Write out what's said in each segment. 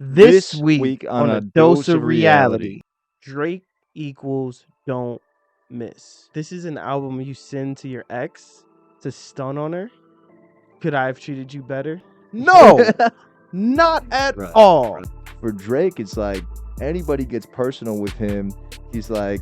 This week on A A Dose Dose of of Reality, Drake equals Don't Miss. This is an album you send to your ex to stun on her. Could I have treated you better? No, not at Right, all. For Drake, it's like anybody gets personal with him, he's like,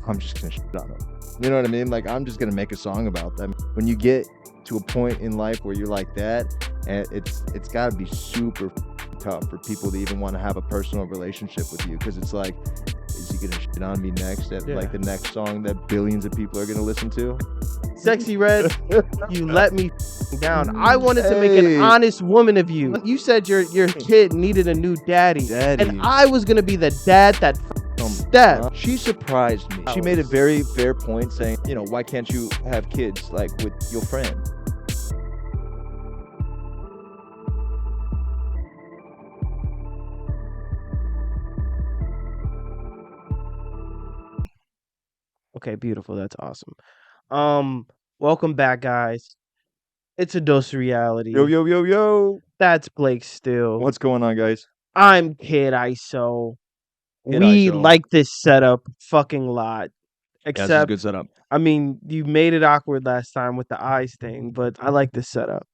I'm just gonna shit on him. You know what I mean? Like, I'm just gonna make a song about them. When you get to a point in life where you're like that, and it's gotta be super tough for people to even want to have a personal relationship with you, because it's like, is he gonna shit on me next at like the next song that billions of people are gonna listen to? Sexyy Red, you let me down. I wanted to make an honest woman of you. You said your kid needed a new daddy. And I was gonna be the dad that Steph. She surprised me. She made a very fair point saying, you know, why can't you have kids like with your friend? Okay, beautiful. That's awesome. Welcome back, guys. It's A Dose of Reality. Yo. That's Blake Steele. What's going on, guys? I'm Kid ISO. Kid We ISO. like this setup fucking lot. Yeah, this is a Except, good setup. I mean, you made it awkward last time with the eyes thing, but I like this setup.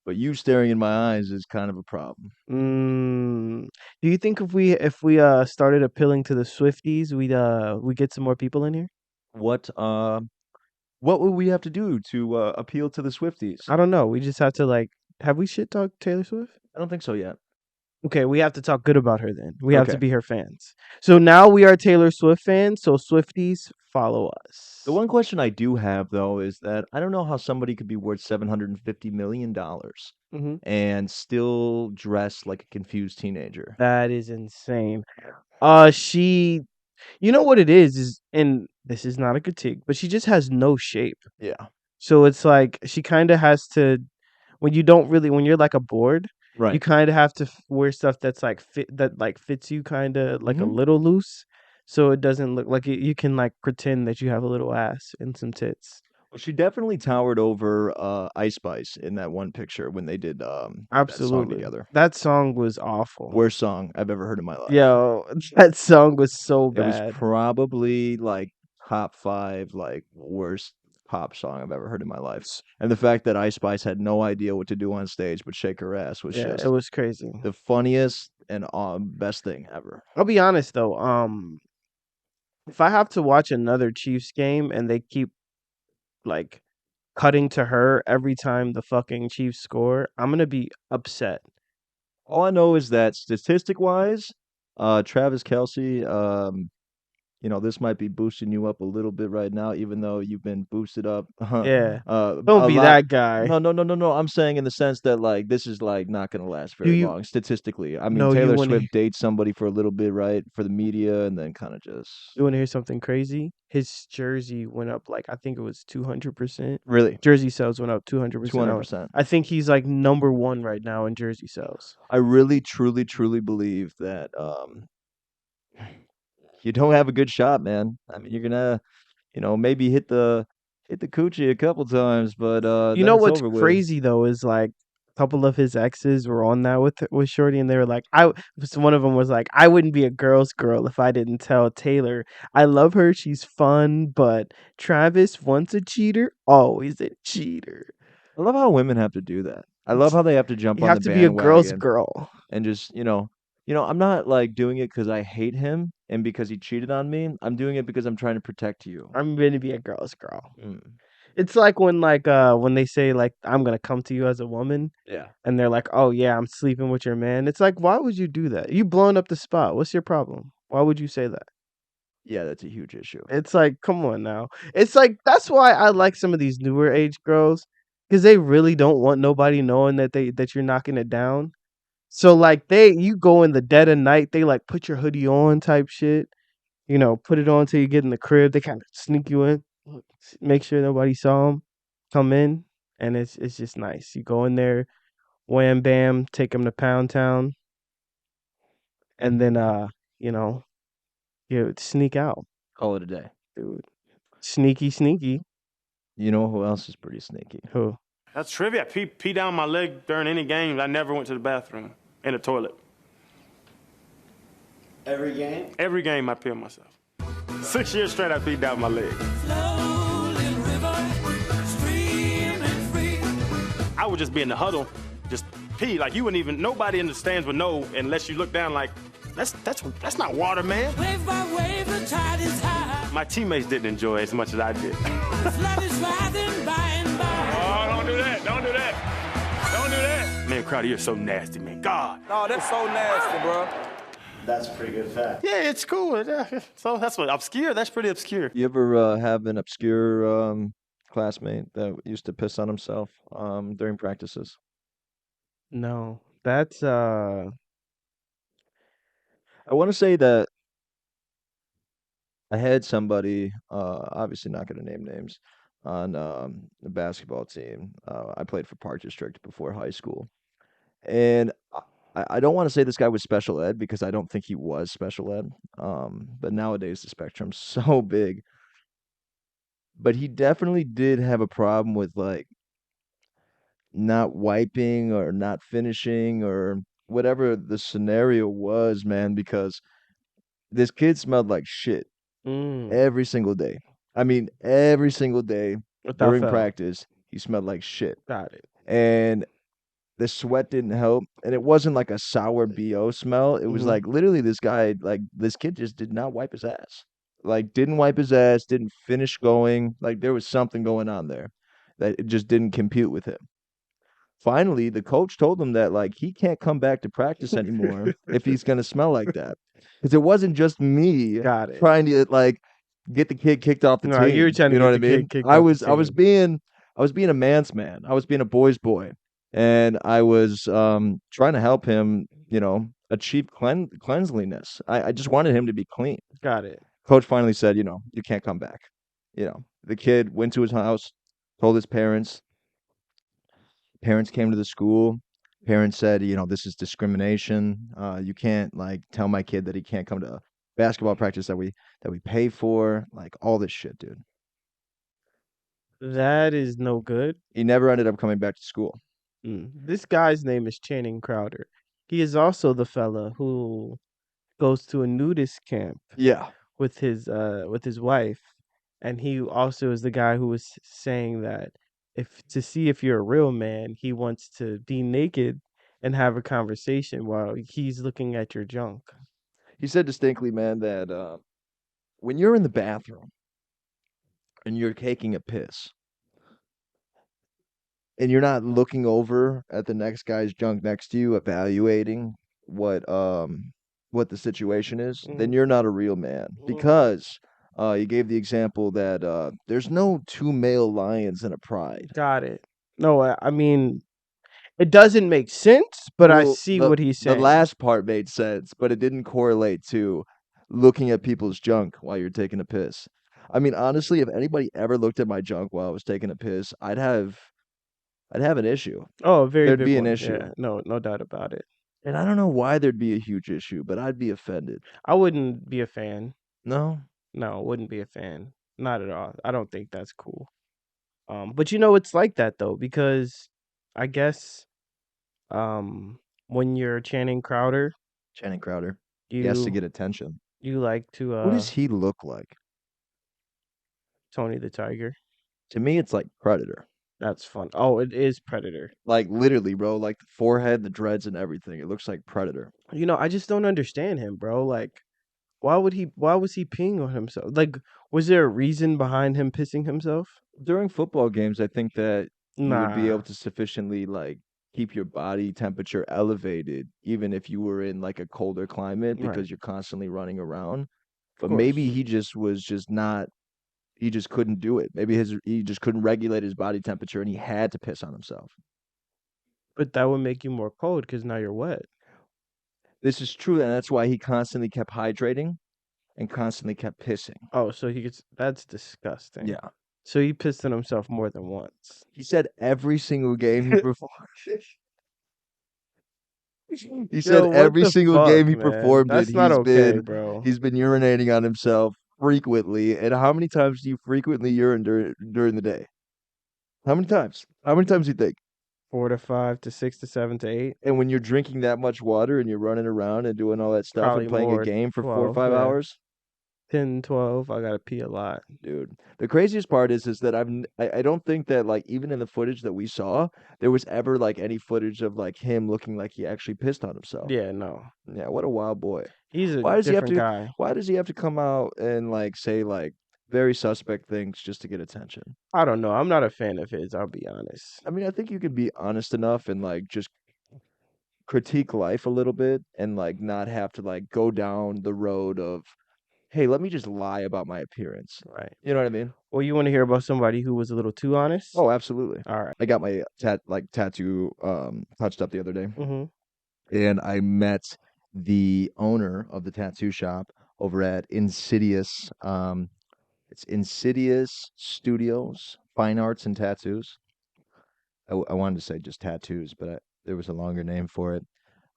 But you staring in my eyes is kind of a problem. Do you think if we started appealing to the Swifties, we get some more people in here? What would we have to do to appeal to the Swifties? I don't know. We just have to have we shit talked Taylor Swift? I don't think so yet. Okay, we have to talk good about her then. We have to be her fans. So now we are Taylor Swift fans, so Swifties, follow us. The one question I do have, though, is that I don't know how somebody could be worth $750 million and still dress like a confused teenager. That is insane. You know what it is, and this is not a critique, but she just has no shape. Yeah. So it's like she kind of has to, when you're like a board, Right. you kind of have to wear stuff that's like fits you kind of like a little loose, so it doesn't look like you can like pretend that you have a little ass and some tits. Well, she definitely towered over Ice Spice in that one picture when they did that song together. That song was awful. Worst song I've ever heard in my life. Yo, that song was so bad. It was probably like top 5 like worst pop song I've ever heard in my life. And the fact that Ice Spice had no idea what to do on stage but shake her ass was just it was crazy. The funniest and best thing ever. I'll be honest though, if I have to watch another Chiefs game and they keep like cutting to her every time the fucking Chiefs score, I'm gonna be upset. All I know is that statistic-wise, Travis Kelce, you know, this might be boosting you up a little bit right now, even though you've been boosted up. Yeah. Don't be that guy. No. I'm saying in the sense that, like, this is, like, not going to last very long, statistically. I mean, Taylor Swift dates somebody for a little bit, right, for the media, and then kind of just... You want to hear something crazy? His jersey went up, like, I think it was 200%. Really? Jersey sales went up 200%. 200%. I think he's, like, number 1 right now in jersey sales. I really, truly believe that... you don't have a good shot, man. I mean, you're gonna, you know, maybe hit the coochie a couple times, but you know what's crazy though is like a couple of his exes were on that with Shorty, and they were like, one of them was like, I wouldn't be a girl's girl if I didn't tell Taylor I love her, she's fun, but Travis, once a cheater, always a cheater. I love how women have to do that. I love how they have to jump on the bandwagon. You have to be a girl's girl and just, you know, I'm not like doing it because I hate him and because he cheated on me. I'm doing it because I'm trying to protect you. I'm going to be a girl's girl. It's like when they say like, I'm going to come to you as a woman. Yeah. And they're like, oh yeah, I'm sleeping with your man. It's like, why would you do that? You blowing up the spot. What's your problem? Why would you say that? Yeah, that's a huge issue. It's like, come on now. It's like, that's why I like some of these newer age girls, because they really don't want nobody knowing that you're knocking it down. So like you go in the dead of night, they like put your hoodie on type shit, you know, put it on till you get in the crib. They kind of sneak you in, make sure nobody saw them, come in, and it's just nice. You go in there, wham bam, take them to Pound Town, and then you know, you sneak out. Call it a day, dude. Sneaky. You know who else is pretty sneaky? Who? That's trivia. Pee down my leg during any games. I never went to the bathroom in the toilet. Every game? Every game I pee on myself. 6 years straight I peed down my leg. I would just be in the huddle, just pee. Like you wouldn't even, nobody in the stands would know unless you look down like, that's not water, man. Wave by wave, the tide is high. My teammates didn't enjoy it as much as I did. The flood is rising by and by. Oh, don't do that, don't do that. Don't do that. Man, Crowder, you're so nasty, man. God. Oh, that's so nasty, bro. That's a pretty good fact. Yeah, it's cool. So that's what, obscure? That's pretty obscure. You ever have an obscure classmate that used to piss on himself during practices? No, that's I want to say that I had somebody, obviously not going to name names, on the basketball team. I played for Park District before high school, and I don't want to say this guy was special ed because I don't think he was special ed. But nowadays the spectrum's so big. But he definitely did have a problem with like not wiping or not finishing or whatever the scenario was, man, because this kid smelled like shit mm, every single day. I mean, every single day without during fail. practice, he smelled like shit. Got it. And the sweat didn't help. And it wasn't like a sour BO smell. It was Mhm. like literally this guy, like this kid just did not wipe his ass. Like didn't wipe his ass, didn't finish going. Like there was something going on there that it just didn't compute with him. Finally, the coach told him that like he can't come back to practice anymore if he's gonna smell like that. Because it wasn't just me Got it. trying to like get the kid kicked off the No, team. you were trying to You know get what I the kid mean? kicked I off the was team. I was being a man's man. I was being a boy's boy. And I was trying to help him, you know, achieve cleanliness. I just wanted him to be clean. Got it. Coach finally said, you know, you can't come back. You know, the kid went to his house, told his parents. Parents came to the school. Parents said, you know, this is discrimination. You can't like tell my kid that he can't come to basketball practice that we pay for. Like all this shit, dude. That is no good. He never ended up coming back to school. This guy's name is Channing Crowder. He is also the fella who goes to a nudist camp Yeah. with his wife, and he also is the guy who was saying that if to see if you're a real man, he wants to be naked and have a conversation while he's looking at your junk. He said distinctly, man, that when you're in the bathroom and you're taking a piss and you're not looking over at the next guy's junk next to you, evaluating what the situation is, then Mhm. you're not a real man. Because you gave the example that there's no two male lions in a pride. Got it. No, I mean it doesn't make sense, but I Well, see what he's the saying. last part made sense, but it didn't correlate to looking at people's junk while you're taking a piss. I mean, honestly, if anybody ever looked at my junk while I was taking a piss, I'd have an issue. Oh, a very There'd big be an one. issue. Yeah, no doubt about it. And I don't know why there'd be a huge issue, but I'd be offended. I wouldn't be a fan. No? No, wouldn't be a fan. Not at all. I don't think that's cool. But you know it's like that though because I guess when you're Channing Crowder, Channing Crowder. He has to you get attention. you like to What does he look like? Tony the Tiger. To me, it's like Predator. That's fun. Oh, it is Predator. Like literally, bro. Like the forehead, the dreads, and everything. It looks like Predator. You know, I just don't understand him, bro. Like why was he peeing on himself? Like was there a reason behind him pissing himself? During football games, I think that you would be Nah. able to sufficiently like keep your body temperature elevated, even if you were in like a colder climate Right. because you're constantly running around. But course. maybe he just was just not. He just couldn't do it. Maybe he just couldn't regulate his body temperature, and he had to piss on himself. But that would make you more cold because now you're wet. This is true, and that's why he constantly kept hydrating and constantly kept pissing. Oh, so he gets that's disgusting. Yeah. So he pissed on himself more than once. He said every single game he performed. He said Yo, what every the single game fuck, he man? performed That's it, not okay, bro. he's been urinating on himself frequently. And how many times do you frequently urinate during the day? How many times? How many times do you think? 4 to 5 to 6 to 7 to 8. And when you're drinking that much water and you're running around and doing all that stuff Probably and playing a more, game for 4 or 12, 5 yeah. hours, 10, 12. I gotta pee a lot. dude. The craziest part is that I don't think that like even in the footage that we saw, there was ever like any footage of like him looking like he actually pissed on himself. Yeah, no. Yeah, what a wild boy. He's a Why does he have different to guy. why does he have to come out and like say like very suspect things just to get attention? I don't know. I'm not a fan of his, I'll be honest. I mean, I think you could be honest enough and like just critique life a little bit and like not have to like go down the road of, hey, let me just lie about my appearance. Right. You know what I mean? Well, you want to hear about somebody who was a little too honest? Oh, absolutely. All right. I got my tattoo touched up the other day, Mm-hmm. and I met the owner of the tattoo shop over at Insidious. It's Insidious Studios, Fine Arts and Tattoos. I wanted to say just tattoos, but there was a longer name for it.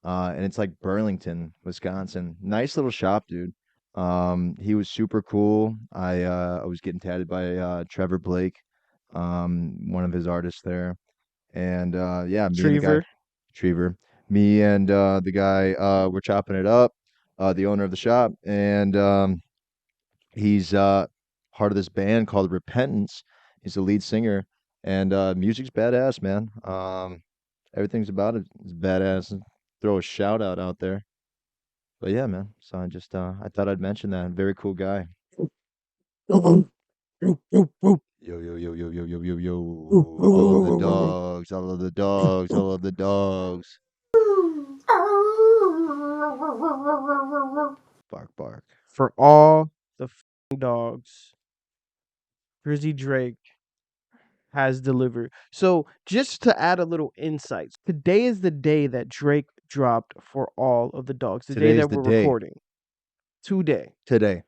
And it's like Burlington, Wisconsin. Nice little shop, dude. He was super cool. I was getting tatted by Trevor Blake, one of his artists there. And yeah, me and the guy Trevor. Trevor, me and the guy were chopping it up, the owner of the shop, and he's part of this band called Repentance. He's the lead singer, and music's badass, man. Everything's about it is badass. Throw a shout out there. But yeah, man. So I thought I'd mention that. Very cool guy. Yo yo yo yo yo yo yo yo. All of the dogs. All of the dogs. All of the dogs. Bark bark. For all the dogs, Drizzy Drake has delivered. So, just to add a little insight, today is the day that Drake dropped For All of the Dogs. The day Today's that the we're day. recording. Today.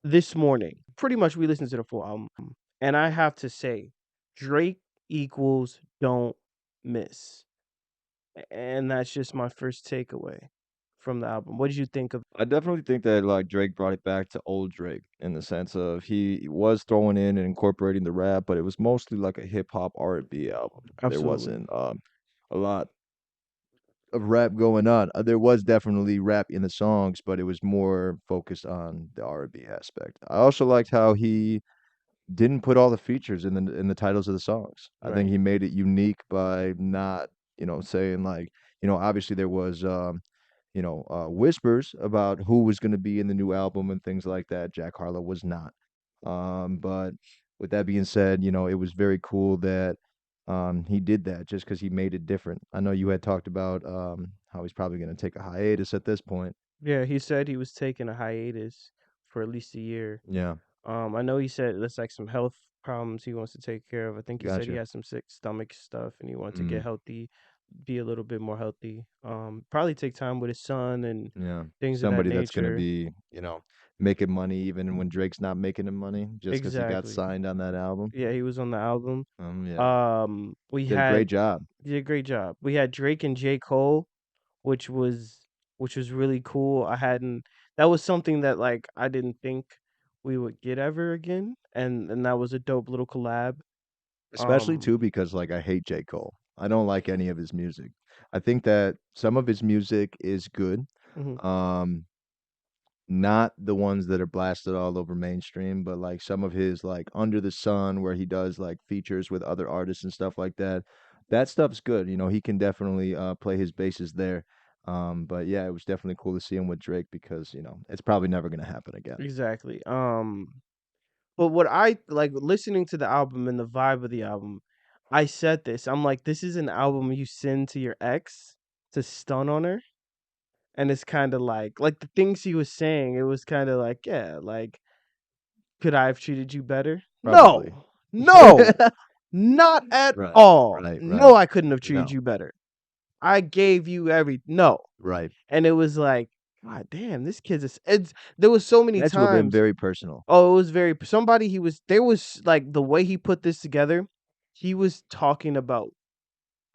This morning. Pretty much we listened to the full album. And I have to say, Drake equals don't miss. And that's just my first takeaway from the album. What did you think of? I definitely think that like Drake brought it back to old Drake in the sense of he was throwing in and incorporating the rap, but it was mostly like a hip hop R&B album. There Absolutely. wasn't a lot of rap going on. There was definitely rap in the songs, but it was more focused on the R&B aspect. I also liked how he didn't put all the features in the titles of the songs. I think Right. he made it unique by not, saying like, obviously there was whispers about who was going to be in the new album and things like that. Jack Harlow was not. But with that being said, it was very cool that he did that just because he made it different. I know you had talked about how he's probably going to take a hiatus at this point. Yeah, he said he was taking a hiatus for at least a year. Yeah, I know he said there's like some health problems he wants to take care of. I think he said he gotcha. has some sick stomach stuff and he wanted to Mm, get healthy, be a little bit more healthy. Probably take time with his son and yeah, things of that somebody that's going to nature. be, making money even when Drake's not making him money just because he got Exactly. signed on that album. Yeah, he was on the album. Yeah, We did a had great job. did a great job. We had Drake and J. Cole, which was really cool. That was something that like I didn't think we would get ever again, and that was a dope little collab. Especially Um, too because like I hate J. Cole. I don't like any of his music. I think that some of his music is good. mhm. Um, not the ones that are blasted all over mainstream, but like some of his like Under the Sun where he does like features with other artists and stuff like that. That stuff's good. He can definitely play his bases there. But yeah, it was definitely cool to see him with Drake because, it's probably never gonna happen again. Exactly. But what I like listening to the album and the vibe of the album, I said this. I'm like, this is an album you send to your ex to stun on her. And it's kind of like the things he was saying, it was kind of like, yeah, like, could I have treated you better? Probably. No, not at Right, all. right, No, right. I couldn't have treated No. you better. I gave you no. Right. And it was like, God damn, this kid's there was so many That's would have been times. very personal. Oh, it was there was like the way he put this together, he was talking about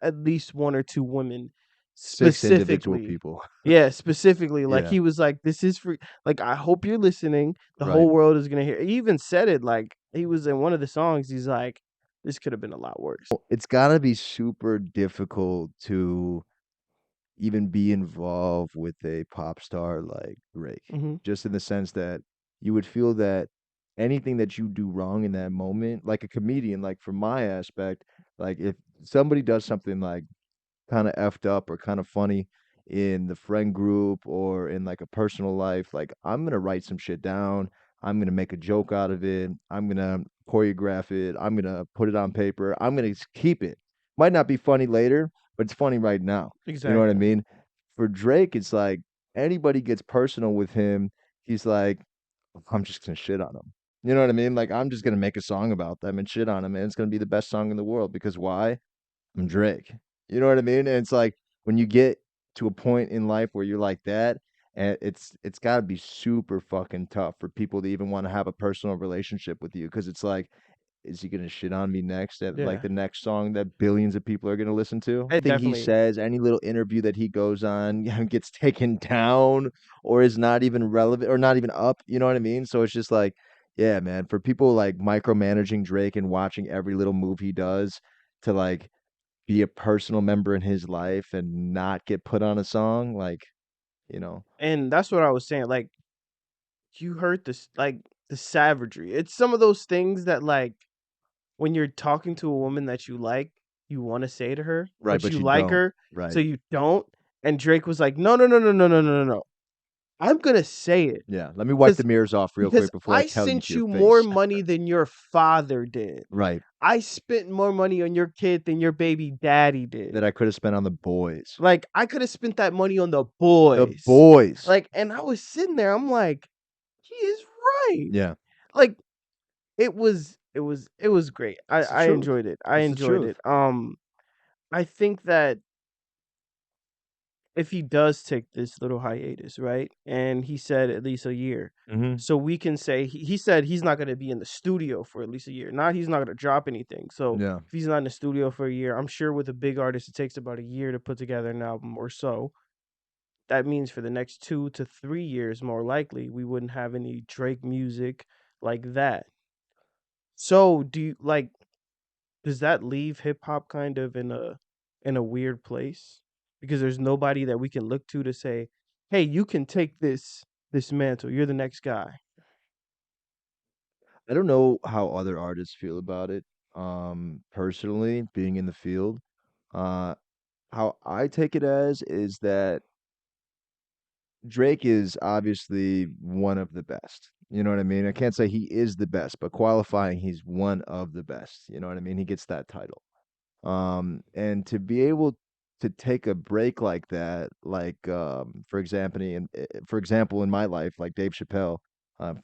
at least one or two women 6 individual specifically. people. Yeah, specifically. Like Yeah. he was like, this is for like I hope you're listening. The Right. whole world is gonna hear. He even said it like he was in one of the songs, he's like, this could have been a lot worse. It's gotta be super difficult to even be involved with a pop star like Drake, Mhm. just in the sense that you would feel that anything that you do wrong in that moment, like a comedian, like from my aspect, like if somebody does something like kind of effed up or kind of funny in the friend group or in like a personal life, like I'm gonna write some shit down. I'm gonna make a joke out of it. I'm gonna choreograph it. I'm gonna put it on paper. I'm gonna keep it. Might not be funny later, but it's funny right now. You know what I Exactly. mean? For Drake, it's like anybody gets personal with him, he's like, I'm just gonna shit on him. You know what I mean? Like I'm just gonna make a song about them and shit on him, and it's gonna be the best song in the world because why? I'm Drake. You know what I mean? And it's like when you get to a point in life where you're like that, and it's got to be super fucking tough for people to even want to have a personal relationship with you because it's like, is he gonna shit on me next at like Yeah. the next song that billions of people are gonna listen to? It Thing he definitely says, any little interview that he goes on gets taken down or is not even relevant or not even up. You know what I mean? So it's just like, yeah, man, for people like micromanaging Drake and watching every little move he does to like be a personal member in his life and not get put on a song, like, you know. and that's what I was saying, like, you heard this, like, the savagery. It's some of those things that, like, when you're talking to a woman that you like, you wanna say to her, Right, but but you you like don't. her, so Right. you don't, and Drake was like, "No, no, no, no, no, no, no, no, no. I'm gonna say it, Yeah. Let me wipe the because mirrors off real because quick before I I tell you to sent your you more face. money than your father did. Right. I spent more money on your kid than your baby daddy did. That I could have spent on the boys. Like, I coulda spent that money on the The boys." boys. Like, and I was sitting there, I'm like, "He is right." Yeah. Like, it was great. I It's the I truth. enjoyed it. I It's the enjoyed truth. it. I think that if he does take this little hiatus, right? And he said at least a year. Mhm. So we can say he said he's not going to be in the studio for at least a year. Not he's not going to drop anything. So Yeah. if he's not in the studio for a year, I'm sure with a big artist it takes about a year to put together an album or so. That means for the next 2 to 3 years more likely we wouldn't have any Drake music like that. So do you like does that leave hip hop kind of in a weird place? Because there's nobody that we can look to say, "Hey, you can take this mantle. You're the next guy." I don't know how other artists feel about it. Personally, being in the field, uh, how I take it as is that Drake is obviously one of the best. You know what I mean? I can't say he is the best, but qualifying, he's one of the best. You know what I mean? He gets that title. And to be able to take a break like that, like for example, in my life, like Dave Chappelle,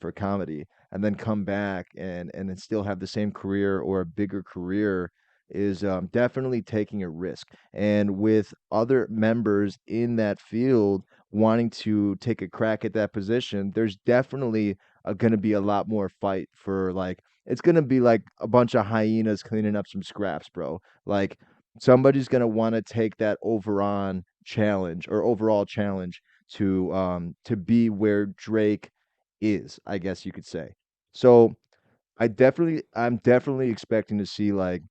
for comedy, and then come back and then still have the same career or a bigger career is definitely taking a risk. And with other members in that field wanting to take a crack at that position, there's definitely going to be a lot more fight for like it's going to be like a bunch of hyenas cleaning up some scraps, bro. Like somebody's gonna want to take that overall challenge to be where Drake is, I guess you could say. So I'm definitely expecting to see like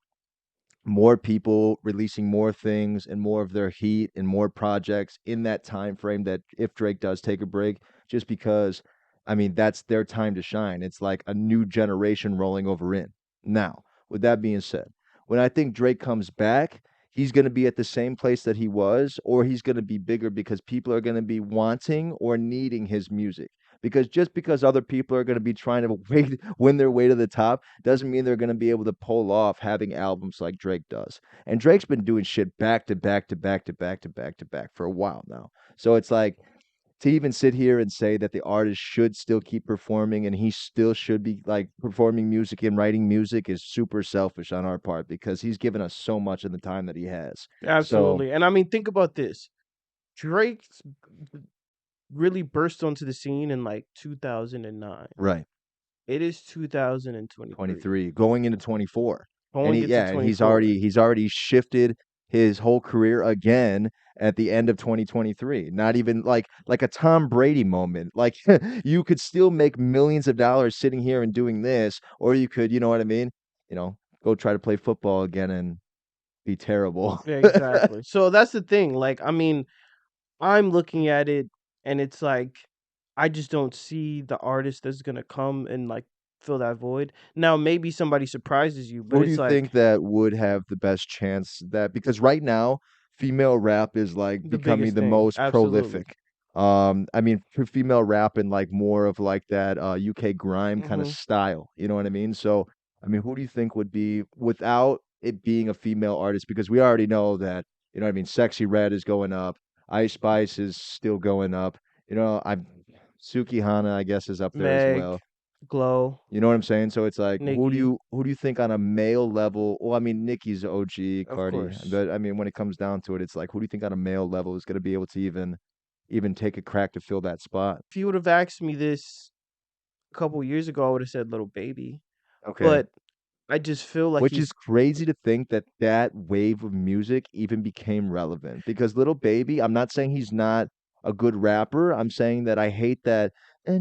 more people releasing more things and more of their heat and more projects in that time frame that if Drake does take a break, just because I mean that's their time to shine. It's like a new generation rolling over in. Now, with that being said, when I think Drake comes back, he's going to be at the same place that he was, or he's going to be bigger because people are going to be wanting or needing his music. Because just because other people are going to be trying to win their way to the top doesn't mean they're going to be able to pull off having albums like Drake does. And Drake's been doing shit back to back to back to back to back to back for a while now. So it's like to even sit here and say that the artist should still keep performing and he still should be like performing music and writing music is super selfish on our part because he's given us so much in the time that he has. So, Absolutely. And I mean, think about this. Drake really burst onto the scene in like 2009. right. It is 2023. 23 going into 24. And Going he into yeah, and 24. he's already shifted his whole career again at the end of 2023. Not even like a Tom Brady moment. Like you could still make millions of dollars sitting here and doing this or you could, you know what I mean? You know, go try to play football again and be terrible. Yeah, exactly. So that's the thing. Like, I mean, I'm looking at it and it's like I just don't see the artist that's gonna come and like fill that void. Now maybe somebody surprises you, but Who do it's you like think that would have the best chance that because right now female rap is like the becoming biggest the thing. most Absolutely. prolific. I mean for female rap and like more of like that UK grime kind of Hmm. style. You know what I mean? So I mean, who do you think would be without it being a female artist? Because we already know that, you know what I mean, Sexy Red is going up, Ice Spice is still going up. You know, I'm Suki Hana, I guess, is up there as Meg, well. Glow, You know what I'm saying? So it's like, Nikki, who do you think on a male level? Well, I mean, Nicki's OG, of Cardi, course. but I mean, when it comes down to it, it's like, who do you think on a male level is going to be able to even take a crack to fill that spot? If you would have asked me this a couple years ago, I would have said Little Baby. Okay. But I just feel like Which he's is crazy to think that that wave of music even became relevant because Little Baby, I'm not saying he's not a good rapper. I'm saying that I hate that. It I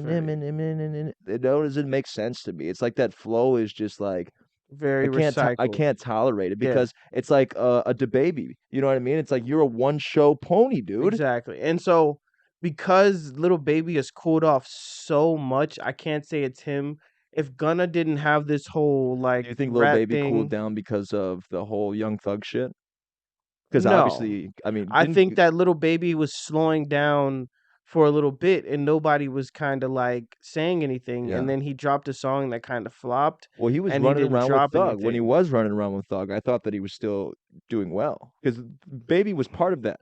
feel you. doesn't make sense to me. It's like that flow is just like Very I recycled. can't tolerate it Yeah, because it's like a DaBaby. You know what I mean? It's like you're a one show pony, dude. exactly. And so because Little Baby has cooled off so much, I can't say it's him. If Gunna didn't have this whole Do like you think Lil rap Baby cooled thing, down because of the whole Young Thug shit? Because no. obviously, I mean, I didn't think that Little Baby was slowing down for a little bit and nobody was kind of like saying anything. And yeah. then he dropped a song that kind of flopped Well, he was and he running didn't around with drop Thug. When he anything. was running around with Thug, I thought that he was still doing well because Baby was part of that.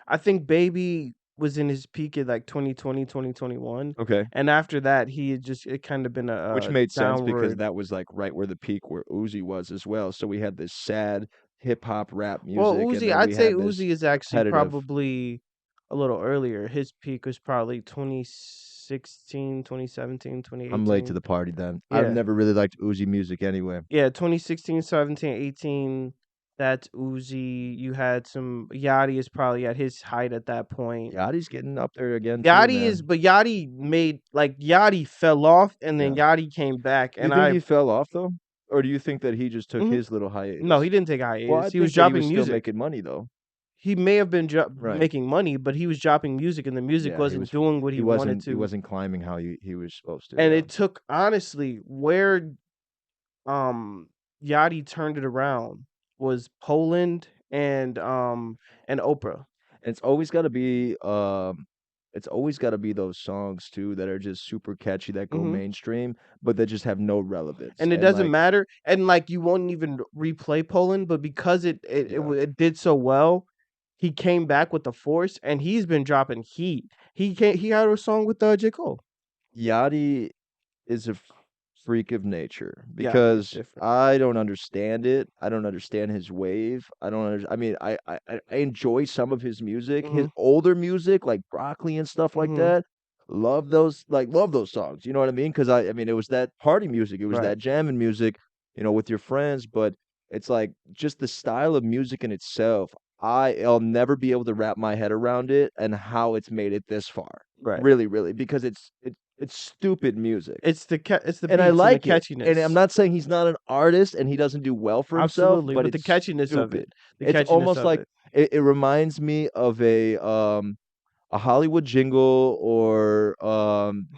I think Baby was in his peak at like 2020, 2021. Okay. And after that, he had just, it kind of been Which a made sense because downward. that was like right where the peak where Uzi was as well. So we had this sad hip hop rap Well, music, and Uzi, then I'd we say had this Uzi is actually competitive. probably a little earlier. His peak was probably 2016, 2017, I'm late to 2018. the party then. I've Yeah. never really liked Uzi music anyway. Yeah, 2016, 17, 18. That's Uzi. You had some Yachty is probably at his height at that point. Yachty's getting up there again too, Yachty is, man. but Yachty made like Yachty fell off and then Yeah. Yachty came back. Do you And think he fell off though? Or do you think that he just took Mhm. his little No, he hiatus? didn't take a Well, I hiatus. He was think that he was dropping still music. making money though. He may have been Right. making money, but he was dropping music and the music Yeah, wasn't doing what he wanted he to. wasn't climbing how he was supposed to, And yeah. it took honestly where um Yachty turned it around was Poland and Oprah. And it's always gotta be those songs too that are just super catchy that go Mhm. mainstream, but that just have no relevance. And it And doesn't like, matter, and, like, you won't even replay Poland, but because yeah. it did so well, he came back with the force, and he's been dropping heat. He had a song with, J. Cole. Yachty is a freak of nature Yachty is because different. I don't understand it. I don't understand his wave. I mean, I enjoy some of his music. His Mhm, older music, like Broccoli and stuff like mhm, that. Love those songs. You know what I mean? Because I mean, it was that party music. It was right. that jamming music, you know, with your friends. But it's like just the style of music in itself. I'll never be able to wrap my head around it and how it's made it this far. Right. Really, really, because it's stupid music. It's the And I beats and the like it, and I'm catchiness. not saying he's not an artist and he doesn't do well for himself, Absolutely, but but the it's catchiness of it. stupid. The It's catchiness almost of like it. it reminds me of a Hollywood jingle or,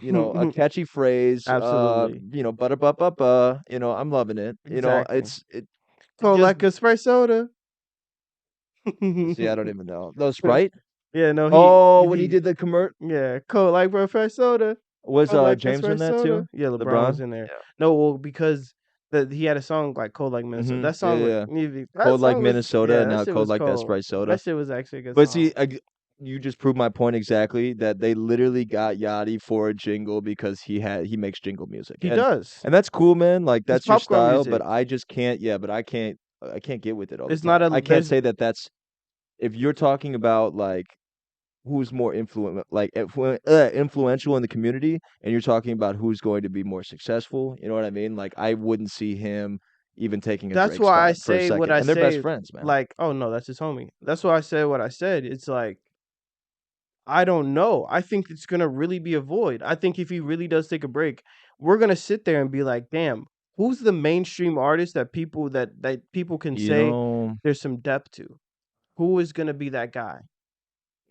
you know, a catchy phrase, Absolutely. you know, "ba ba ba ba," you know, I'm loving it, you know, Exactly. it Cold just like a Sprite soda. see, I don't even know. No, Sprite? Yeah, no, Oh, when he did the commer yeah, cold like fresh soda. was, Cold like James in fresh that soda. too? Yeah, LeBron was LeBron? in there. Yeah. No, well, because he had a song like Cold Like Minnesota. Mhm. That Yeah, song yeah, was yeah. that Cold like song was Minnesota, yeah, and that now shit cold was like that cold. Sprite soda. That shit was actually a good But see, song. you just proved my point exactly that they literally got Yachty for a jingle because he makes jingle music, He does. and that's cool, man. Like It's that's your popcorn style, but music. I just can't. Yeah, but I can't get with it all the It's time. not a I can't there's say that that's if you're talking about like who's more influential in the community, and you're talking about who's going to be more successful. You know what I mean? Like I wouldn't see him even taking a that's Drake why I spot for a say what second, I and they're best say, friends, man. like, oh no, that's his homie. That's why I said what I said. It's like I don't know. I think it's gonna really be a void. I think if he really does take a break, we're gonna sit there and be like, damn, Who's the mainstream artist that people can You say know, there's some depth to? Who is gonna be that guy?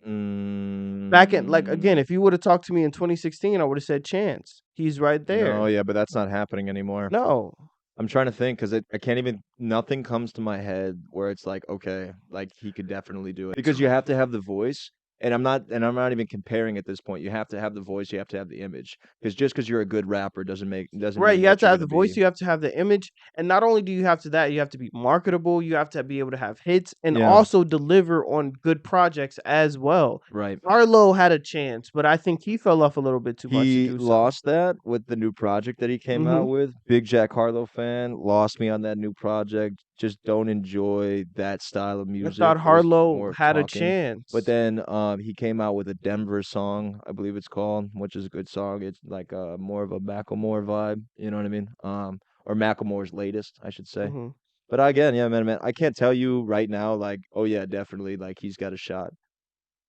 Back in like again, mm, if you would have talked to me in 2016, I would have said Chance. He's right no, there. yeah, but that's not happening anymore. No. I'm trying to think because I can't even. Nothing comes to my head where it's like, okay, like he could definitely do it because you have to have the voice, and I'm not even comparing at this point. You have to have the voice, you have to have the image, because just because you're a good rapper doesn't Right, mean you have that to you're have gonna the be. voice, you have to have the image, and not only do you have to that, you have to be marketable, you have to be able to have hits, and Yeah, also deliver on good projects as well. right. Harlow had a chance, but I think he fell off a little bit too much to He do so. lost that with the new project that he came out Mhm. with. Big Jack Harlow fan, lost me on that new project. Just don't enjoy that style of I music. thought It was Harlow more had a talking. But chance. then he came out with a Denver song, I believe it's called, which is a good song. It's like more of a Macklemore vibe, you know what I mean? Or Macklemore's latest, I should say. Mhm. But again, yeah, man, I can't tell you right now, like, oh yeah, definitely, like he's got a shot.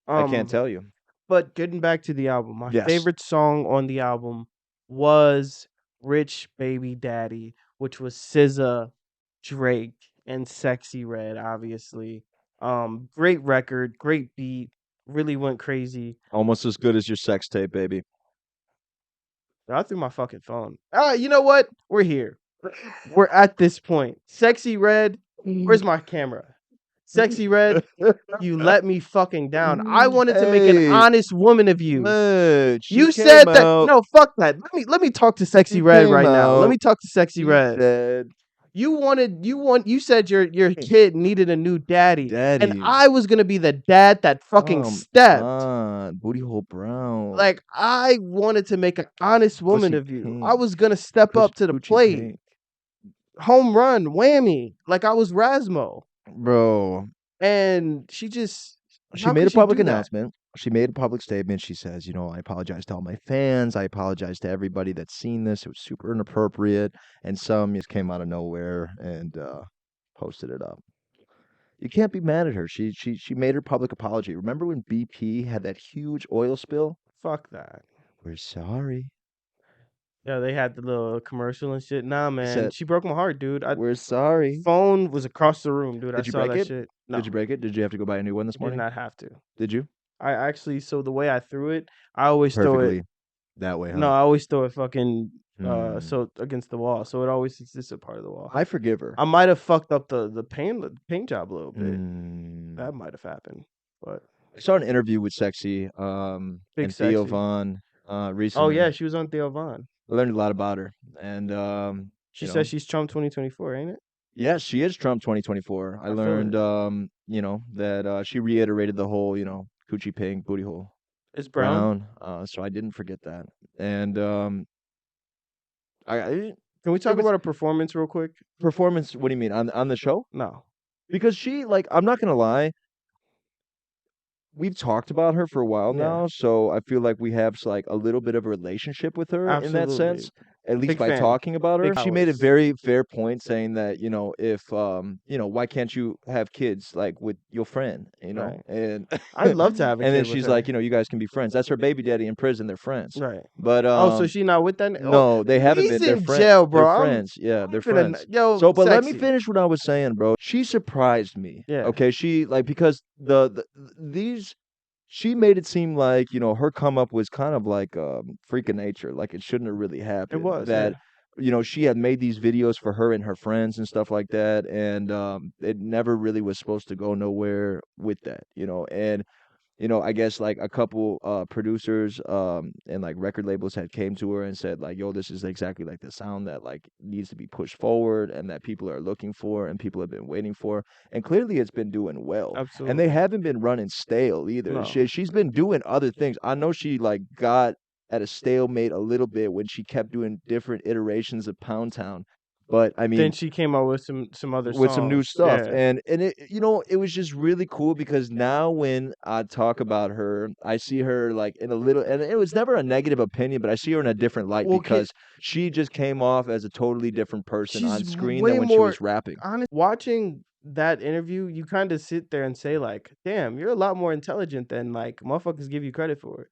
I can't Um, tell you. but getting back to the album, my Yes. favorite song on the album was Rich Baby Daddy, which was SZA, Drake, and Sexy Red, obviously. Great record, great beat, really went crazy. Almost as good as your sex tape, baby. I threw my fucking phone. You know what? We're here. We're at this point. Sexy Red, where's my camera? Sexy Red, you let me fucking down. I wanted to make an Hey, honest woman of you. man, she You came said that out. no, fuck that. Let me talk to She Sexy Red came right now. Let out. me talk to Sexy She Red. said, You said your kid needed a new daddy, and "Daddy, I was gonna be the dad that fucking come stepped. on, booty hole brown, Like I wanted to make an honest woman pussy of you. I pink, was gonna step pussy up to the coochie plate. pink, Home run, whammy. Like I was Rasmo. bro." And she just She how made could a she public do that? announcement. She made a public statement. She says, I apologize to all my fans. I apologize to everybody that's seen this. It was super inappropriate, and some just came out of nowhere and posted it up. You can't be mad at her. She made her public apology. Remember when BP had that huge oil spill? Fuck that. We're sorry. Yeah, they had the little commercial and shit. Nah, He man. said, She broke my heart, dude. we're sorry. Phone was across the room, dude. I Did you saw break that it? shit. Did No, you break it? Did you have to go buy a new one this did morning? not have to. Did you? I actually so the way I threw it, I always throw it Perfectly that way, no, huh? I always throw it fucking Hmm. so against the wall. So it always exists a part of the wall. I forgive her. I might have fucked up the paint job a little bit. Hmm. That might have happened. But I saw an interview with Sexy big and Theo sexy. Von Oh recently. yeah, she was on Theo Von. I learned a lot about her. And She says she's Trump 2024, ain't it? yes, she is Trump 2024. I I feel learned it. that she reiterated the whole, coochie pink, booty hole It's brown. brown. So I didn't forget that. And I Can we it talk was about a performance real quick? performance. What do you mean on the show? No. Because she like I'm not gonna lie, we've talked about her for a while Yeah. now, so I feel like we have like a little bit of a relationship with her in that Absolutely. sense, at least Big by fan. talking about her. Big She made a powers. very fair point saying that, if why can't you have kids like with your friend, Right. And I'd love to have a and then kid with she's like, her. you guys can be friends. That's her baby daddy in prison, they're friends. Right. But Oh, so she not with that? Oh, no, they haven't he's been. They're in jail, they're bro. friends. Yeah, they're I'm friends. yo, So, but let me sexy. finish what I was saying, bro. She surprised me. Yeah. Okay, she like because these she made it seem like, her come up was kind of like freak of nature, like it shouldn't have really It happened. was, yeah. That she had made these videos for her and her friends and stuff like that, and it never really was supposed to go nowhere with that, and I guess like a couple producers and like record labels had came to her and said like, yo, this is exactly like the sound that like needs to be pushed forward and that people are looking for and people have been waiting for. And clearly it's been doing well. And they Absolutely. haven't been running stale either. No. She's been doing other things. I know she like got at a stalemate a little bit when she kept doing different iterations of Pound Town. But I Then mean, she came out with some other with some new songs. stuff, Yeah. and it it was just really cool because now when I talk about her, I see her like in a little, and it was never a negative opinion, but I see her in a different light Well, because she just came off as a totally different person she's on screen than way when she more was rapping. honest. Watching that interview, you kind of sit there and say like, "Damn, you're a lot more intelligent than like motherfuckers give you credit for."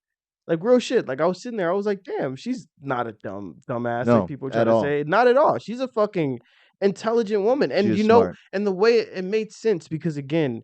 Like real shit. Like I was sitting there, I was like, damn, she's not a dumbass like No, people try at to all. say. Not at all. She's a fucking intelligent woman. She And is you know, smart. and the way it made sense because again,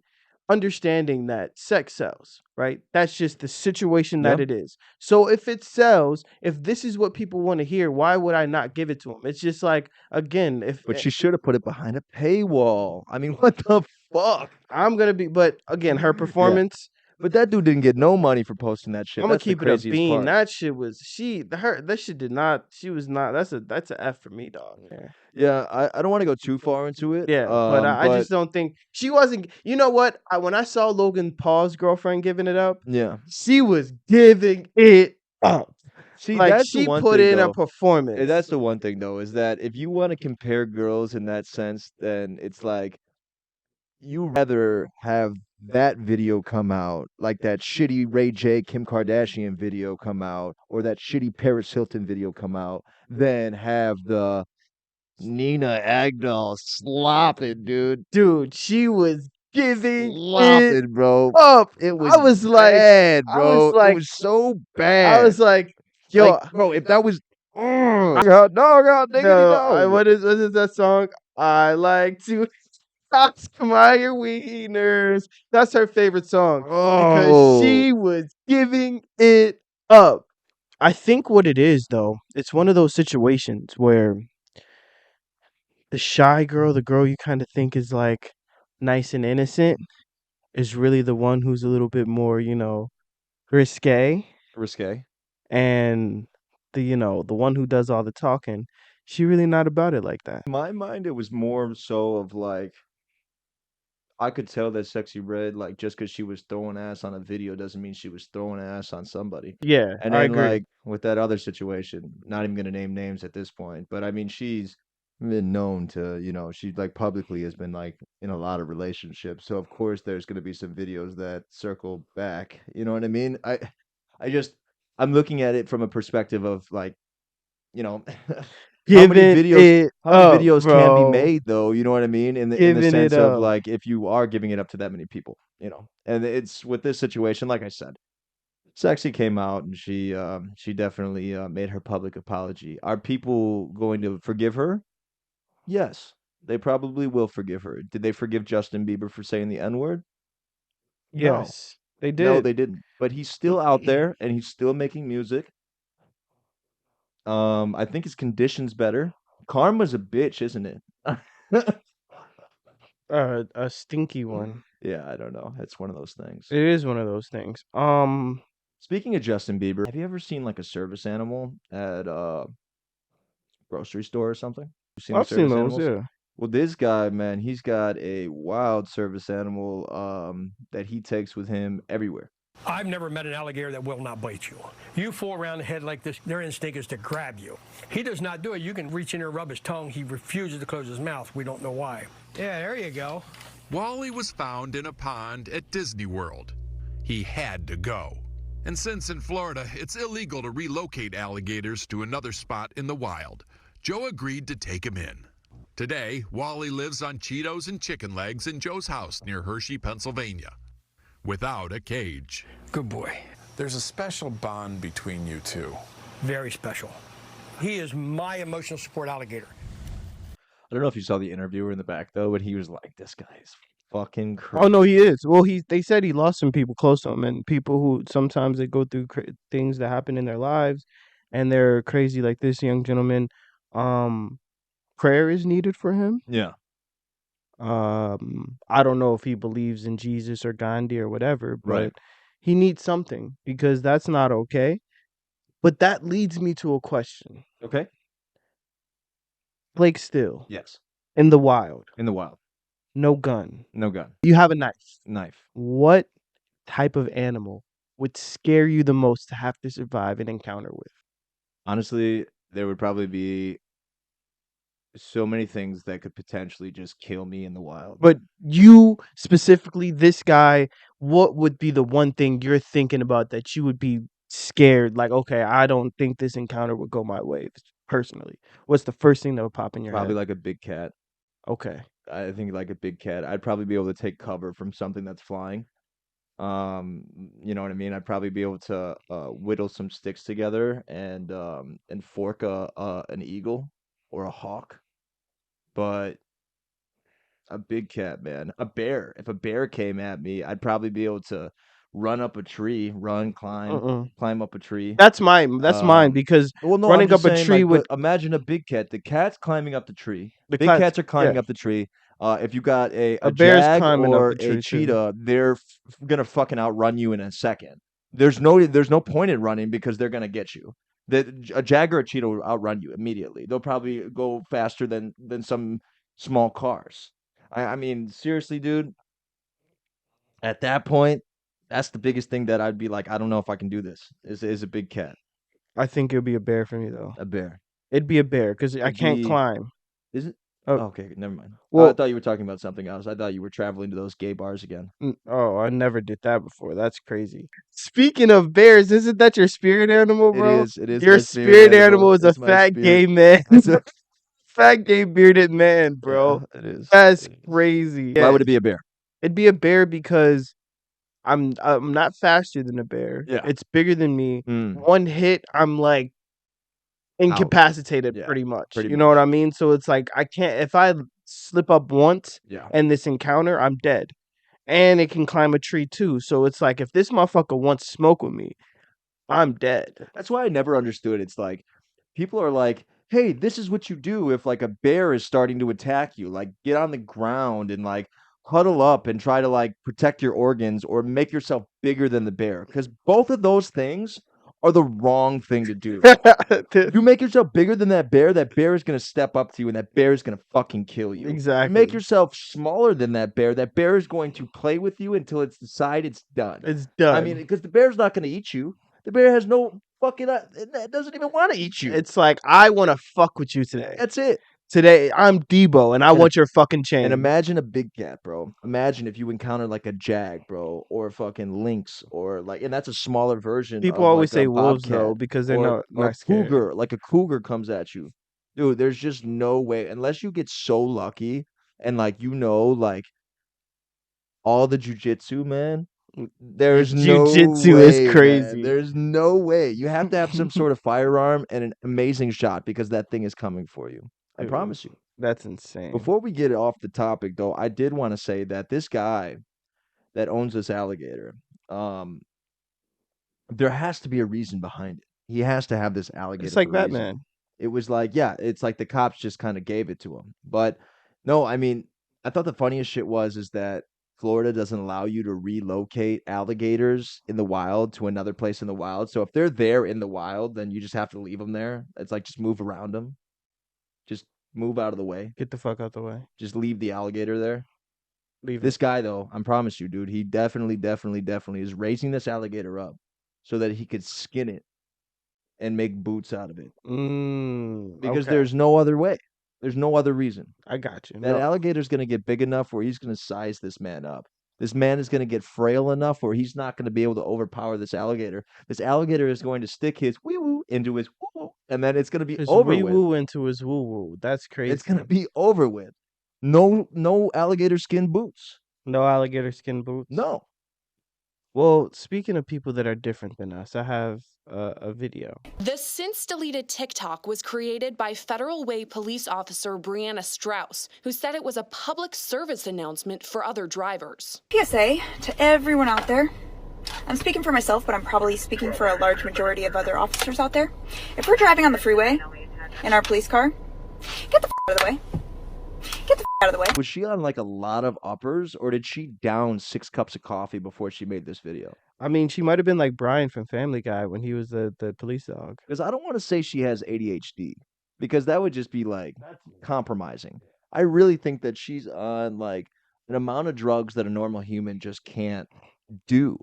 understanding that sex sells, right? That's just the situation that Yeah. it is. So if it sells, if this is what people want to hear, why would I not give it to them? It's just like again, if But she should have put it behind a paywall. I mean, what the fuck? I'm gonna be, but again, her Yeah. performance. But that dude didn't get no money for posting that shit. I'm gonna That's the keep it a craziest bean. part. That shit was that shit did not. She was not. That's a F for me, dog. Yeah, Yeah, I don't want to go too far into it. yeah. But I But just don't think she wasn't. You know what? When I saw Logan Paul's girlfriend giving it up, yeah. she was giving it up. See, Like that's the she one put thing in a though. performance. That's the one thing though, is that if you want to compare girls in that sense, then it's like you rather have that video come out, like that shitty Ray J, Kim Kardashian video come out, or that shitty Paris Hilton video come out, than have the Nina Agdal slopping, dude. Dude, she was giving it Slopping, bro. up. It I was was like, bad, I was bro. It like, was so I bad. was like, Like, yo, bro, if that was God, no, God, diggity, no, no. what is that song? I like to ask my wieners. That's her favorite song because Oh, she was giving it up. I think what it is though, it's one of those situations where the shy girl, the girl you kind of think is like nice and innocent, is really the one who's a little bit more, risque, risque. and the one who does all the talking, she really not about it like that. In my mind, it was more so of like I could tell that Sexy Red, like just because she was throwing ass on a video doesn't mean she was throwing ass on somebody. Yeah, And I then agree. like with that other situation, not even gonna name names at this point, but I mean she's been known to, she like publicly has been like in a lot of relationships. So of course there's gonna be some videos that circle back. You know what I mean? I just I'm looking at it from a perspective of like, you know, how many Giving videos it how many up, videos can be bro. made though, you know what I mean? In the Giving it sense of up. like if you are giving it up to that many people, And it's with this situation, like I said, Sexy came out and she definitely made her public apology. Are people going to forgive her? Yes. They probably will forgive her. Did they forgive Justin Bieber for saying the N-word? No. Yes, they No, did. they didn't. But he's still out there and he's still making music. I think his condition's better. Karma's a bitch, isn't it? A stinky one. Yeah, I don't know. It's one of those things. It is one of those things. Speaking of Justin Bieber, have you ever seen like a service animal at a grocery store or something? You seen the I've seen service those. animals? Yeah. Well, this guy, man, he's got a wild service animal that he takes with him everywhere. I've never met an alligator that will not bite you. You fool around the head like this, their instinct is to grab you. He does not do it. You can reach in there and rub his tongue. He refuses to close his mouth. We don't know why. Yeah, there you go. Wally was found in a pond at Disney World. He had to go. And since in Florida it's illegal to relocate alligators to another spot in the wild, Joe agreed to take him in. Today, Wally lives on Cheetos and chicken legs in Joe's house near Hershey, Pennsylvania, without a cage. Good boy. There's a special bond between you two. Very special. He is my emotional support alligator. I don't know if you saw the interviewer in the back though, but he was like, "This guy is fucking Oh no, crazy." he is. Well, they said he lost some people close to him, and people who sometimes they go through things that happen in their lives, and they're crazy. Like this young gentleman, um, prayer is needed for him. Yeah, I don't know if he believes in Jesus or Gandhi or whatever, right. but he needs something because that's not okay. But that leads me to a question. Okay. Blake Steele, Yes. in the wild, In the wild, no gun. no gun, You have a knife. knife. What type of animal would scare you the most to have to survive an encounter with? Honestly, there would probably be so many things that could potentially just kill me in the wild. But you specifically, this guy, what would be the one thing you're thinking about that you would be scared? Like, okay, I don't think this encounter would go my way personally. What's the first thing that would pop in your Probably head? like a big cat. Okay. I think like a big cat. I'd probably be able to take cover from something that's flying. You know what I mean? I'd probably be able to whittle some sticks together and fork an eagle or a hawk. But a big cat, man. A bear. If a bear came at me, I'd probably be able to run up a tree, Mm-mm. climb up a tree. That's mine because Well, no, I'm running just up a saying, tree like, would but imagine a big cat. The cat's climbing up the tree. the Big class cats are yeah, climbing up the tree. If you got a a bear's jag climbing up or the a tree too. cheetah, they're gonna fucking outrun you in a second. There's no point in running because they're gonna get you. A jag or a cheetah will outrun you immediately. They'll probably go faster than some small cars. I mean, seriously, dude, at that point, that's the biggest thing that I'd be like, I don't know if I can do this. Is a big cat, I think it'd be a bear for me though. a bear. It'd be a bear because I It'd can't be climb. Is it? Oh, Oh, okay, never mind. I well, thought you were talking about something else. I thought you were traveling to those gay bars again. oh, I never did that before. That's crazy. Speaking of bears, isn't that your spirit animal, It bro? is. It is Your my spirit spirit animal animal. is a It's my fat spirit. gay man, It's a fat gay bearded man, yeah. bro. It is. That's It is. crazy. Why Yeah, would it be a bear? it'd be a bear because I'm not faster than a bear. Yeah. It's bigger than me. Mm. One hit, I'm like Out. incapacitated Yeah. pretty much. Pretty You know what much. I mean? So it's like I can't if I slip up once Yeah. in this encounter, I'm dead. And it can climb a tree too. So it's like if this motherfucker wants to smoke with me, I'm dead. That's why I never understood. It's like people are like, "Hey, this is what you do if like a bear is starting to attack you. Like get on the ground and like huddle up and try to like protect your organs or make yourself bigger than the bear." Because both of those things are the wrong thing to do. If you make yourself bigger than that bear is gonna step up to you and that bear is gonna fucking kill you. You make Exactly. yourself smaller than that bear is going to play with you until it's decided it's done. It's I mean, done. because the bear's not gonna eat you. The bear has no fucking it doesn't even want to eat you. It's like I want to fuck with you today. That's it. Today I'm Debo and I And want your fucking chain. And imagine a big cat, bro. Imagine if you encounter like a jag, bro, or a fucking lynx, or like, and that's a smaller version People of always like a say wolves though bobcat, because they're or not scared. cougar, like a cougar comes at you, dude. There's just no way unless you get so lucky and like like all the jujitsu, man. There's no Jiu-jitsu is way, man. crazy. There's no way. You have to have some sort of firearm and an amazing shot because that thing is coming for you. I Dude, promise you. that's insane. Before we get off the topic, though, I did want to say that this guy that owns this alligator, um, there has to be a reason behind it. He has to have this alligator It's like for a reason. Batman. It was like, yeah, it's like the cops just kind of gave it to him. But no, I mean, I thought the funniest shit was is that Florida doesn't allow you to relocate alligators in the wild to another place in the wild. So if they're there in the wild, then you just have to leave them there. It's like just move around them. Just move out of the way. Get the fuck out the way. Just leave the alligator there. Leave This it. guy, though, I promise you, dude, he definitely is raising this alligator up so that he could skin it and make boots out of it. Because Okay. there's no other way. There's no other reason. I got you. That No, alligator's going to get big enough where he's going to size this man up. This man is going to get frail enough where he's not going to be able to overpower this alligator. This alligator is going to stick his wee woo into his woo woo, and then it's going to be his over wee with. woo into his woo woo. That's crazy. It's going to be over with. No alligator skin boots. No alligator skin boots. No. Well, speaking of people that are different than us, I have a video. The since-deleted TikTok was created by Federal Way police officer Brianna Strauss, who said it was a public service announcement for other drivers. PSA to everyone out there. I'm speaking for myself, but I'm probably speaking for a large majority of other officers out there. If we're driving on the freeway in our police car, get the out of the way. Get the out of the way. Was she on like a lot of uppers, or did she down 6 cups of coffee before she made this video? I mean, she might have been like Brian from Family Guy when he was the police dog. Because I don't want to say she has ADHD, because that would just be like compromising. I really think that she's on like an amount of drugs that a normal human just can't do.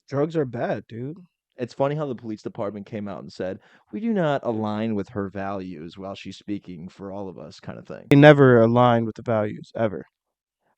Drugs are bad, dude. It's funny how the police department came out and said, we do not align with her values while she's speaking for all of us, kind of thing. They never align with the values ever.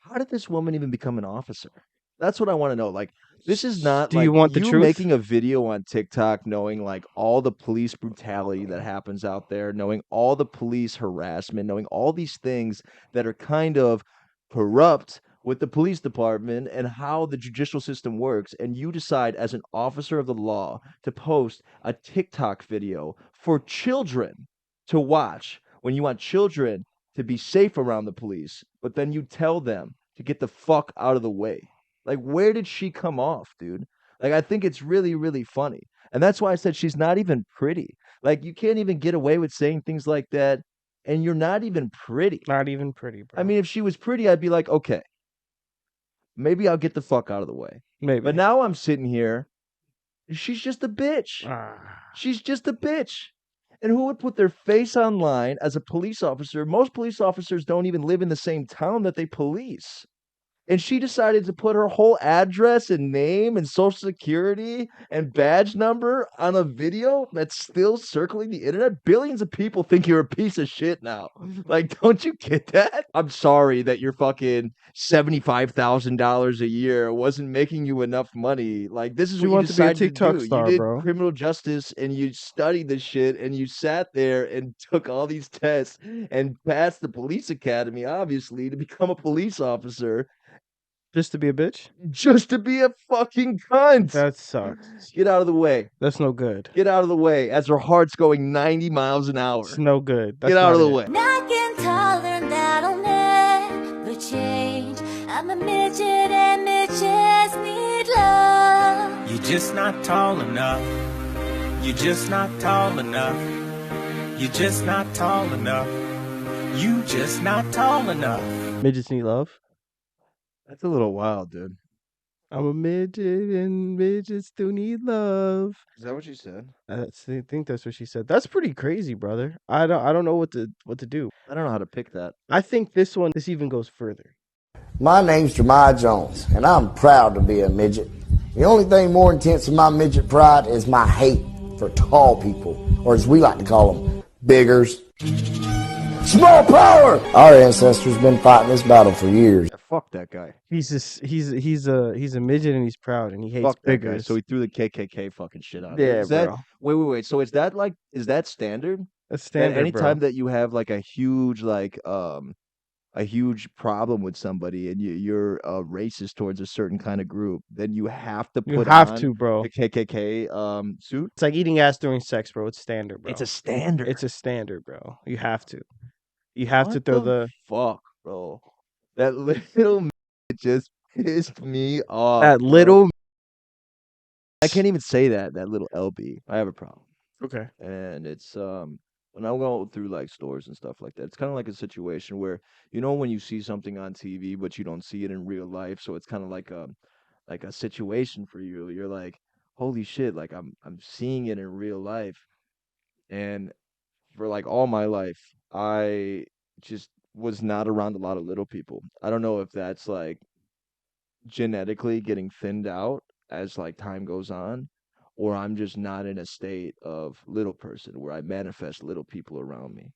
How did this woman even become an officer? That's what I want to know. Like, this is not Do like you want the truth? making a video on TikTok knowing like all the police brutality that happens out there, knowing all the police harassment, knowing all these things that are kind of corrupt with the police department and how the judicial system works, and you decide as an officer of the law to post a TikTok video for children to watch when you want children to be safe around the police, but then you tell them to get the fuck out of the way. Like, where did she come off, dude? Like, I think it's really, really funny. And that's why I said she's not even pretty. Like, you can't even get away with saying things like that, and you're not even pretty. Not even pretty, bro. I mean, if she was pretty, I'd be like, okay, maybe I'll get the fuck out of the way. Maybe. But now I'm sitting here, she's just a bitch. Ah. She's just a bitch. And who would put their face online as a police officer? Most police officers don't even live in the same town that they police. And she decided to put her whole address and name and social security and badge number on a video that's still circling the internet. Billions of people think you're a piece of shit now. Like, don't you get that? I'm sorry that your fucking $75,000 a year wasn't making you enough money. Like, this is She what you wants to be a decided to TikTok do. star, You did bro. criminal justice and you studied this shit and you sat there and took all these tests and passed the police academy, obviously, to become a police officer. Just to be a bitch? Just to be a fucking cunt. That sucks. Get out of the way. That's no good. Get out of the way as her heart's going 90 miles an hour. It's no good. That's Get out of the not it. way. Knocking taller and that'll never change. I'm a midget and midgets need love. You're just not tall enough. You're just not tall enough. You're just not tall enough. You just not tall enough. Midgets need love. That's a little wild, dude. I'm a midget and midgets do need love. Is that what you said? I think that's what she said. That's pretty crazy, brother. I don't know what to do. I don't know how to pick that. I think this even goes further. My name's Jeremiah Jones, and I'm proud to be a midget. The only thing more intense than my midget pride is my hate for tall people, or as we like to call them, biggers. Small power! Our ancestors been fighting this battle for years. Yeah, fuck that guy. He's a midget and he's proud and he hates Fuck that guy. biggers. So he threw the KKK fucking shit out. Yeah, Is that, bro. Wait. So is that standard? That's standard, That anytime bro. that you have like a huge problem with somebody and you're racist towards a certain kind of group, then you have to put on bro. the KKK suit. It's like eating ass during sex, bro. It's standard, bro. It's a standard. It's a standard, bro. You have to. You have to What throw the fuck, bro. That little just pissed me off. that bro. little. I can't even say that little LB. I have a problem. Okay. And it's when I go through like stores and stuff like that, it's kind of like a situation where, you know, when you see something on TV but you don't see it in real life, so it's kind of like a situation for you. You're like, holy shit, like I'm seeing it in real life. And for like all my life, I just was not around a lot of little people. I don't know if that's like genetically getting thinned out as like time goes on, or I'm just not in a state of little person where I manifest little people around me.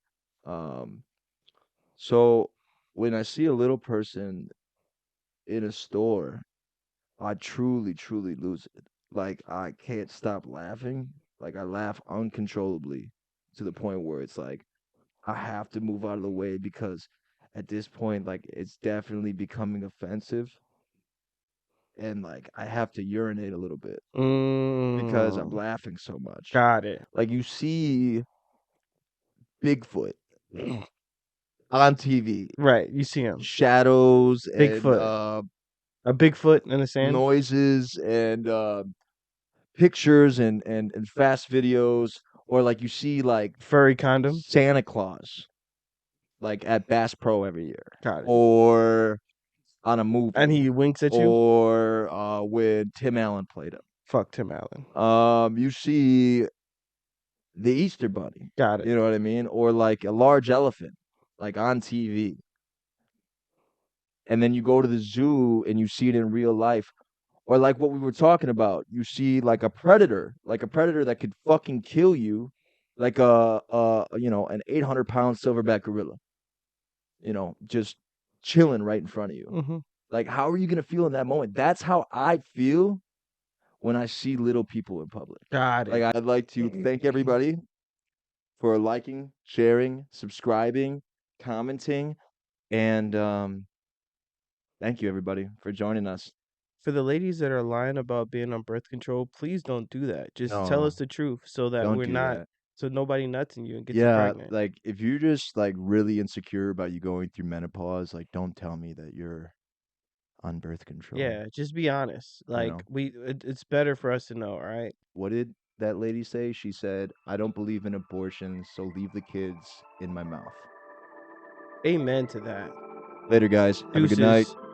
So when I see a little person in a store, I truly, truly lose it. Like, I can't stop laughing. Like, I laugh uncontrollably to the point where it's like, I have to move out of the way because at this point, like, it's definitely becoming offensive. And, like, I have to urinate a little bit because I'm laughing so much. Got it. Like, you see Bigfoot on TV. Right. You see him. Shadows Bigfoot. and A Bigfoot in the sand. noises and pictures and fast videos, or like you see like Furry condom. Santa Claus like at Bass Pro every year. Got it. Or on a movie. And he winks at you. Or when Tim Allen played him. Fuck Tim Allen. You see the Easter Bunny. Got it. You know what I mean? Or like a large elephant, like on TV. And then you go to the zoo and you see it in real life. Or like what we were talking about, you see like a predator that could fucking kill you, like an 800-pound silverback gorilla, just chilling right in front of you. Mm-hmm. Like, how are you gonna feel in that moment? That's how I feel when I see little people in public. Got it. Like, I'd like to thank everybody for liking, sharing, subscribing, commenting, and Thank you, everybody, for joining us. For the ladies that are lying about being on birth control, please don't do that. Just tell No, us the truth so that don't we're do not that. so nobody nuts in you and gets you Yeah, pregnant. like if you're just like really insecure about you going through menopause, like don't tell me that you're on birth control. Yeah, just be honest. You Like know, it's better for us to know, all right? what did that lady say? She said, "I don't believe in abortion, so leave the kids in my mouth." Amen to that. Later, guys. Have a good night. Deuces.